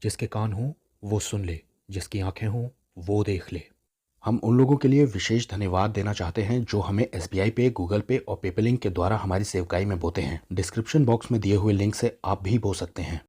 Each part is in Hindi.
जिसके कान हों वो सुन ले, जिसकी आंखें हों वो देख ले। हम उन लोगों के लिए विशेष धन्यवाद देना चाहते हैं जो हमें एसबीआई पे, गूगल पे और पेपलिंक के द्वारा हमारी सेवकाई में बोते हैं। डिस्क्रिप्शन बॉक्स में दिए हुए लिंक से आप भी बो सकते हैं।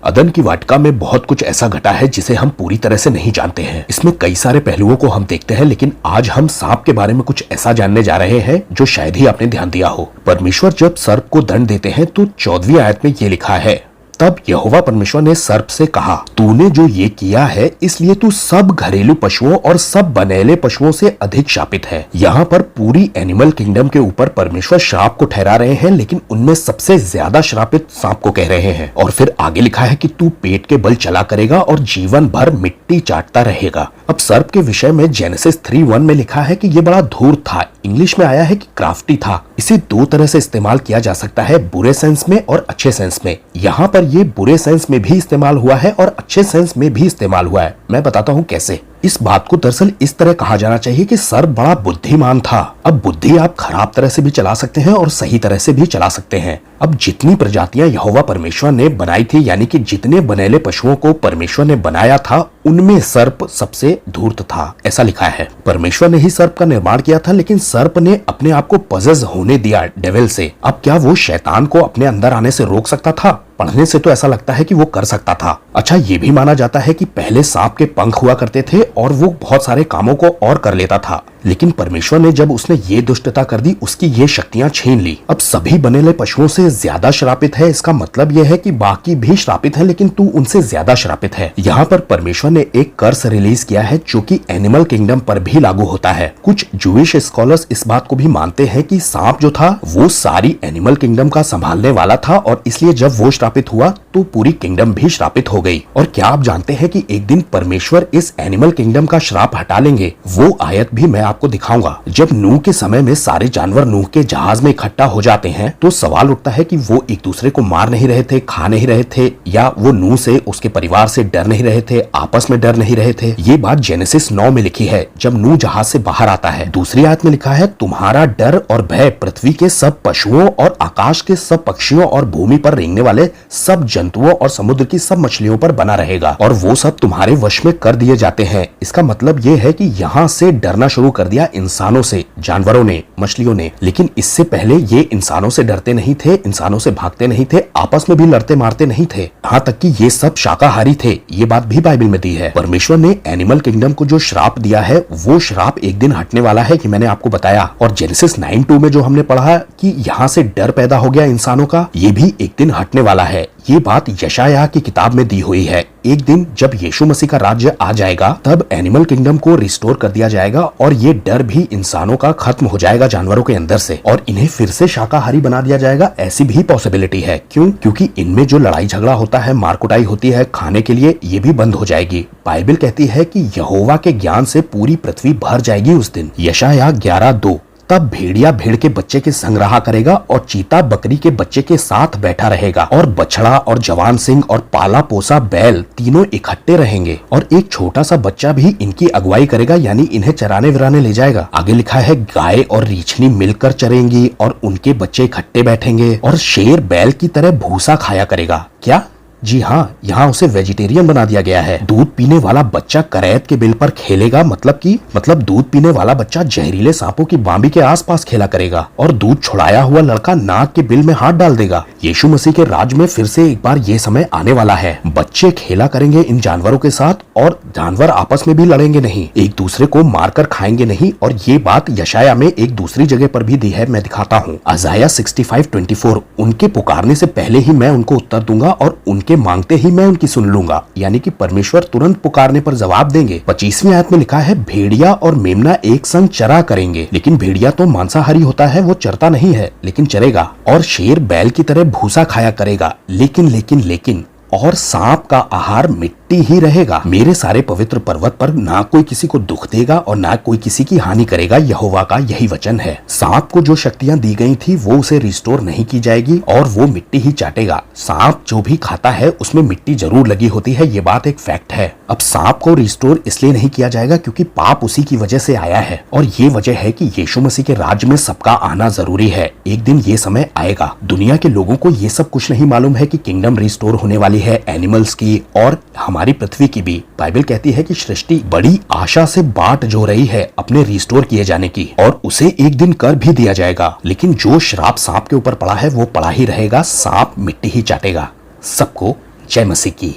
अदन की वाटिका में बहुत कुछ ऐसा घटा है जिसे हम पूरी तरह से नहीं जानते हैं। इसमें कई सारे पहलुओं को हम देखते हैं, लेकिन आज हम सांप के बारे में कुछ ऐसा जानने जा रहे हैं जो शायद ही आपने ध्यान दिया हो। परमेश्वर जब सर्प को दंड देते हैं तो 14वीं आयत में ये लिखा है, तब यहोवा परमेश्वर ने सर्प से कहा, तूने जो ये किया है इसलिए तू सब घरेलू पशुओं और सब बनेले पशुओं से अधिक शापित है। यहाँ पर पूरी एनिमल किंगडम के ऊपर परमेश्वर श्राप को ठहरा रहे हैं, लेकिन उनमें सबसे ज्यादा श्रापित सांप को कह रहे हैं। और फिर आगे लिखा है कि तू पेट के बल चला करेगा और जीवन भर मिट्टी चाटता रहेगा। अब सर्प के विषय में जेनेसिस 3:1 में लिखा है कि ये बड़ा धूर्त था। इंग्लिश में आया है कि क्राफ्टी था। इसे दो तरह से इस्तेमाल किया जा सकता है, बुरे सेंस में और अच्छे सेंस में। यहाँ पर ये बुरे सेंस में भी इस्तेमाल हुआ है और अच्छे सेंस में भी इस्तेमाल हुआ है। मैं बताता हूँ कैसे। इस बात को दरअसल इस तरह कहा जाना चाहिए कि सर्प बड़ा बुद्धिमान था। अब बुद्धि आप खराब तरह से भी चला सकते हैं और सही तरह से भी चला सकते हैं। अब जितनी प्रजातियां यहोवा परमेश्वर ने बनाई थी, यानी कि जितने बनेले पशुओं को परमेश्वर ने बनाया था, उनमें सर्प सबसे धूर्त था। ऐसा लिखा है। परमेश्वर ने ही सर्प का निर्माण किया था, लेकिन सर्प ने अपने आप को पजेस होने दिया डेविल से। अब क्या वो शैतान को अपने अंदर आने से रोक सकता था? पढ़ने से तो ऐसा लगता है कि वो कर सकता था। अच्छा, ये भी माना जाता है कि पहले सांप के पंख हुआ करते थे और वो बहुत सारे कामों को और कर लेता था, लेकिन परमेश्वर ने जब उसने ये दुष्टता कर दी, उसकी ये शक्तियां छीन ली। अब सभी बनेले पशुओं से ज्यादा श्रापित है। इसका मतलब यह है कि बाकी भी श्रापित है, लेकिन तू उनसे ज्यादा श्रापित है। यहाँ पर परमेश्वर ने एक कर्स रिलीज किया है जो कि एनिमल किंगडम पर भी लागू होता है। कुछ जूइश स्कॉलर्स इस बात को भी मानते हैं कि सांप जो था वो सारी एनिमल किंगडम का संभालने वाला था, और इसलिए जब वो श्रापित हुआ तो पूरी किंगडम भी श्रापित हो गई। और क्या आप जानते हैं कि एक दिन परमेश्वर इस एनिमल किंगडम का श्राप हटा लेंगे? वो आयत भी मैं आपको दिखाऊंगा। जब नूह के समय में सारे जानवर नूह के जहाज में इकट्ठा हो जाते हैं तो सवाल उठता है कि वो एक दूसरे को मार नहीं रहे थे, खा नहीं रहे थे, या वो नूह से, उसके परिवार से डर नहीं रहे थे, आपस में डर नहीं रहे थे? ये बात जेनेसिस 9 में लिखी है, जब नूह जहाज से बाहर आता है। दूसरी आयत में लिखा है, तुम्हारा डर और भय पृथ्वी के सब पशुओं और आकाश के सब पक्षियों और भूमि पर रेंगने वाले सब जंतुओं और समुद्र की सब मछलियों पर बना रहेगा, और वो सब तुम्हारे वश में कर दिए जाते हैं। इसका मतलब ये है कि यहाँ से डरना शुरू कर दिया इंसानों से, जानवरों ने, मछलियों ने। लेकिन इससे पहले ये इंसानों से डरते नहीं थे, इंसानों से भागते नहीं थे, आपस में भी लड़ते मारते नहीं थे, यहाँ तक कि ये सब शाकाहारी थे। ये बात भी बाइबल में दी है। परमेश्वर ने एनिमल किंगडम को जो श्राप दिया है वो श्राप एक दिन हटने वाला है, कि मैंने आपको बताया। और जेनेसिस 9:2 में जो हमने पढ़ा कि यहाँ से डर पैदा हो गया इंसानों का, ये भी एक दिन हटने वाला है। ये बात यशायाह की किताब में दी हुई है। एक दिन जब यीशु मसीह का राज्य आ जाएगा तब एनिमल किंगडम को रिस्टोर कर दिया जाएगा, और ये डर भी इंसानों का खत्म हो जाएगा जानवरों के अंदर से, और इन्हें फिर से शाकाहारी बना दिया जाएगा। ऐसी भी पॉसिबिलिटी है। क्यों? क्योंकि इनमें जो लड़ाई झगड़ा होता है, मारकुटाई होती है खाने के लिए, ये भी बंद हो जाएगी। बाइबल कहती है कि यहोवा के ज्ञान से पूरी पृथ्वी भर जाएगी उस दिन। यशायाह 11:2। तब भेड़िया भेड़ के बच्चे के संग रहा करेगा और चीता बकरी के बच्चे के साथ बैठा रहेगा, और बछड़ा और जवान सिंह और पाला पोसा बैल तीनों इकट्ठे रहेंगे, और एक छोटा सा बच्चा भी इनकी अगुवाई करेगा, यानी इन्हें चराने विराने ले जाएगा। आगे लिखा है, गाय और रीछनी मिलकर चरेंगी और उनके बच्चे इकट्ठे बैठेंगे, और शेर बैल की तरह भूसा खाया करेगा। क्या? जी हाँ, यहाँ उसे वेजिटेरियन बना दिया गया है। दूध पीने वाला बच्चा करैत के बिल पर खेलेगा, मतलब दूध पीने वाला बच्चा जहरीले सांपों की बांबी के आसपास खेला करेगा, और दूध छुड़ाया हुआ लड़का नाग के बिल में हाथ डाल देगा। यीशु मसीह के राज में फिर से एक बार ये समय आने वाला है। बच्चे खेला करेंगे इन जानवरों के साथ, और जानवर आपस में भी लड़ेंगे नहीं, एक दूसरे को मारकर खाएंगे नहीं। और ये बात यशाया में एक दूसरी जगह पर भी दी है, मैं दिखाता हूँ। अजाया 65:24। उनके पुकारने से पहले ही मैं उनको उत्तर दूंगा और उनके मांगते ही मैं उनकी सुन लूंगा, यानी कि परमेश्वर तुरंत पुकारने पर जवाब देंगे। 25वीं आयत में लिखा है, भेड़िया और मेमना एक संग चरा करेंगे। लेकिन भेड़िया तो मांसाहारी होता है, वो चरता नहीं है, लेकिन चरेगा। और शेर बैल की तरह भूसा खाया करेगा। लेकिन और सांप का आहार मिट्टी मिट्टी ही रहेगा। मेरे सारे पवित्र पर्वत पर ना कोई किसी को दुख देगा और ना कोई किसी की हानि करेगा, यहोवा का यही वचन है। सांप को जो शक्तियां दी गई थी वो उसे रिस्टोर नहीं की जाएगी और वो मिट्टी ही चाटेगा। सांप जो भी खाता है उसमें मिट्टी जरूर लगी होती है, ये बात एक फैक्ट है। अब सांप को रिस्टोर इसलिए नहीं किया जाएगा क्योंकि पाप उसी की वजह से आया है और ये वजह है कि यीशु मसीह के राज्य में सबका आना जरूरी है। एक दिन ये समय आएगा। दुनिया के लोगों को ये सब कुछ नहीं मालूम है कि किंगडम रिस्टोर होने वाली है, एनिमल्स की और हमारी पृथ्वी की भी। बाइबल कहती है कि सृष्टि बड़ी आशा से बाट जो रही है अपने रिस्टोर किए जाने की और उसे एक दिन कर भी दिया जाएगा। लेकिन जो श्राप सांप के ऊपर पड़ा है वो पड़ा ही रहेगा, सांप मिट्टी ही चाटेगा। सबको जय मसीह की।